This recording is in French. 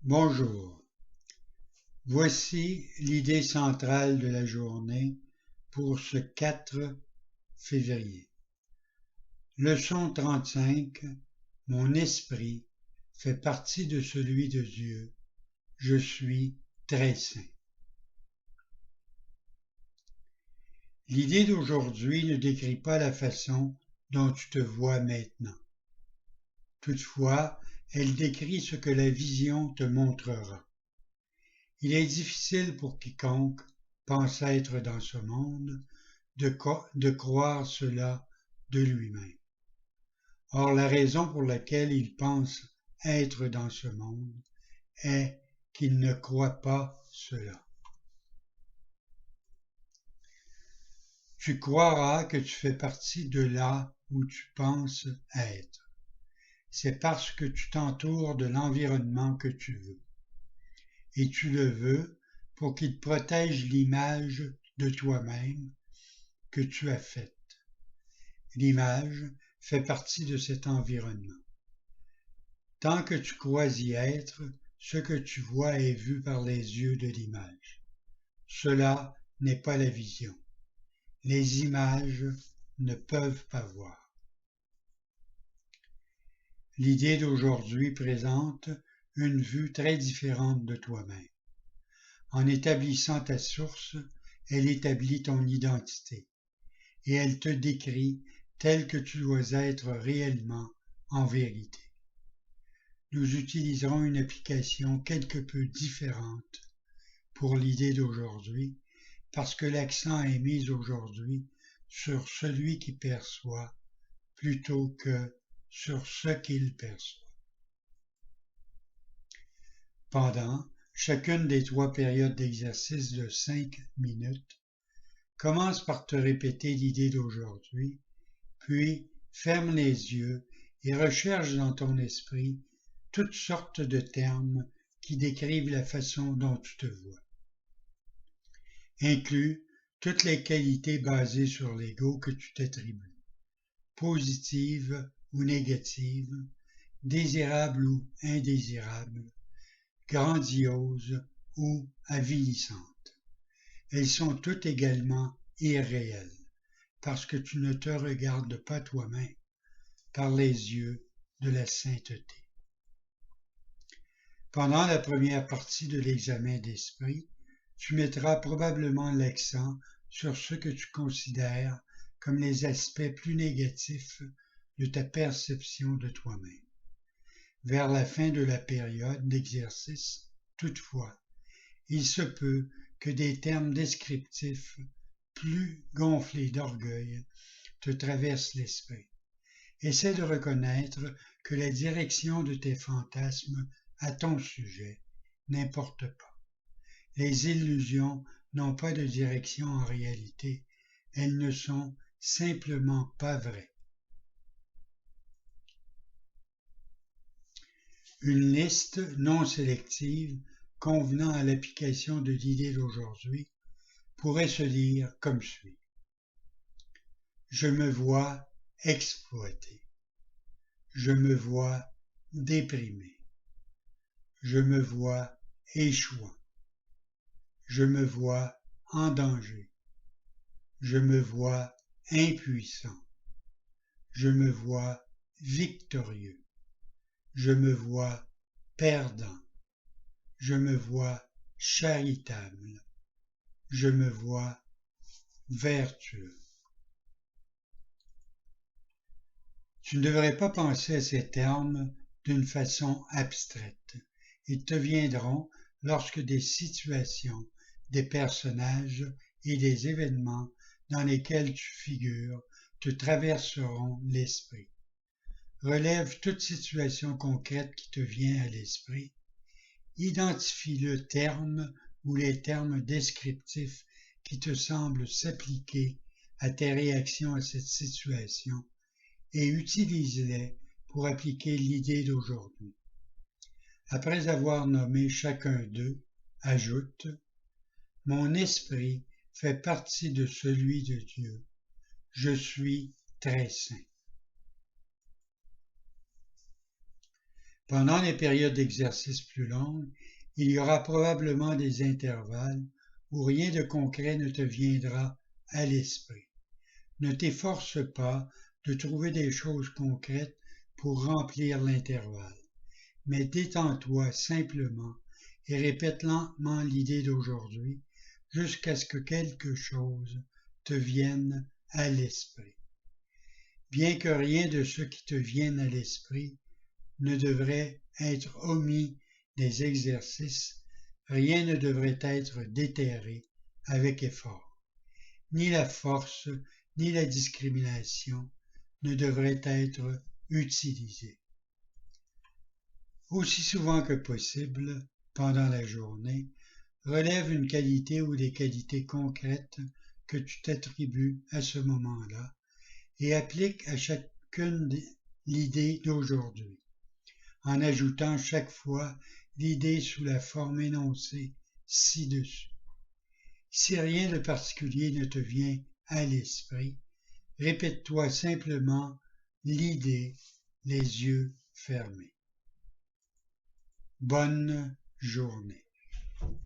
Bonjour, voici l'idée centrale de la journée pour ce 4 février. Leçon 35. Mon esprit fait partie de celui de Dieu. Je suis très saint. L'idée d'aujourd'hui ne décrit pas la façon dont tu te vois maintenant. Toutefois, elle décrit ce que la vision te montrera. Il est difficile pour quiconque pense être dans ce monde de croire cela de lui-même. Or, la raison pour laquelle il pense être dans ce monde est qu'il ne croit pas cela. Tu croiras que tu fais partie de là où tu penses être. C'est parce que tu t'entoures de l'environnement que tu veux. Et tu le veux pour qu'il protège l'image de toi-même que tu as faite. L'image fait partie de cet environnement. Tant que tu crois y être, ce que tu vois est vu par les yeux de l'image. Cela n'est pas la vision. Les images ne peuvent pas voir. L'idée d'aujourd'hui présente une vue très différente de toi-même. En établissant ta source, elle établit ton identité et elle te décrit tel que tu dois être réellement en vérité. Nous utiliserons une application quelque peu différente pour l'idée d'aujourd'hui parce que l'accent est mis aujourd'hui sur celui qui perçoit plutôt que sur ce qu'il perçoit. Pendant chacune des 3 périodes d'exercice de 5 minutes, commence par te répéter l'idée d'aujourd'hui, puis ferme les yeux et recherche dans ton esprit toutes sortes de termes qui décrivent la façon dont tu te vois. Inclus toutes les qualités basées sur l'ego que tu t'attribues, positives ou négatives, désirables ou indésirables, grandioses ou avilissantes. Elles sont toutes également irréelles, parce que tu ne te regardes pas toi-même par les yeux de la sainteté. Pendant la première partie de l'examen d'esprit, tu mettras probablement l'accent sur ce que tu considères comme les aspects plus négatifs de ta perception de toi-même. Vers la fin de la période d'exercice, toutefois, il se peut que des termes descriptifs plus gonflés d'orgueil te traversent l'esprit. Essaie de reconnaître que la direction de tes fantasmes à ton sujet n'importe pas. Les illusions n'ont pas de direction en réalité, elles ne sont simplement pas vraies. Une liste non sélective convenant à l'application de l'idée d'aujourd'hui pourrait se lire comme suit. Je me vois exploité. Je me vois déprimé. Je me vois échouant. Je me vois en danger. Je me vois impuissant. Je me vois victorieux. Je me vois perdant. Je me vois charitable. Je me vois vertueux. Tu ne devrais pas penser à ces termes d'une façon abstraite. Ils te viendront lorsque des situations, des personnages et des événements dans lesquels tu figures te traverseront l'esprit. Relève toute situation concrète qui te vient à l'esprit. Identifie le terme ou les termes descriptifs qui te semblent s'appliquer à tes réactions à cette situation et utilise-les pour appliquer l'idée d'aujourd'hui. Après avoir nommé chacun d'eux, ajoute « Mon esprit fait partie de celui de Dieu. Je suis très saint. » Pendant les périodes d'exercice plus longues, il y aura probablement des intervalles où rien de concret ne te viendra à l'esprit. Ne t'efforce pas de trouver des choses concrètes pour remplir l'intervalle, mais détends-toi simplement et répète lentement l'idée d'aujourd'hui jusqu'à ce que quelque chose te vienne à l'esprit. Bien que rien de ce qui te vienne à l'esprit ne devrait être omis des exercices, rien ne devrait être déterré avec effort. Ni la force, ni la discrimination ne devraient être utilisés. Aussi souvent que possible, pendant la journée, relève une qualité ou des qualités concrètes que tu t'attribues à ce moment-là et applique à chacune l'idée d'aujourd'hui, en ajoutant chaque fois l'idée sous la forme énoncée ci-dessus. Si rien de particulier ne te vient à l'esprit, répète-toi simplement l'idée les yeux fermés. Bonne journée.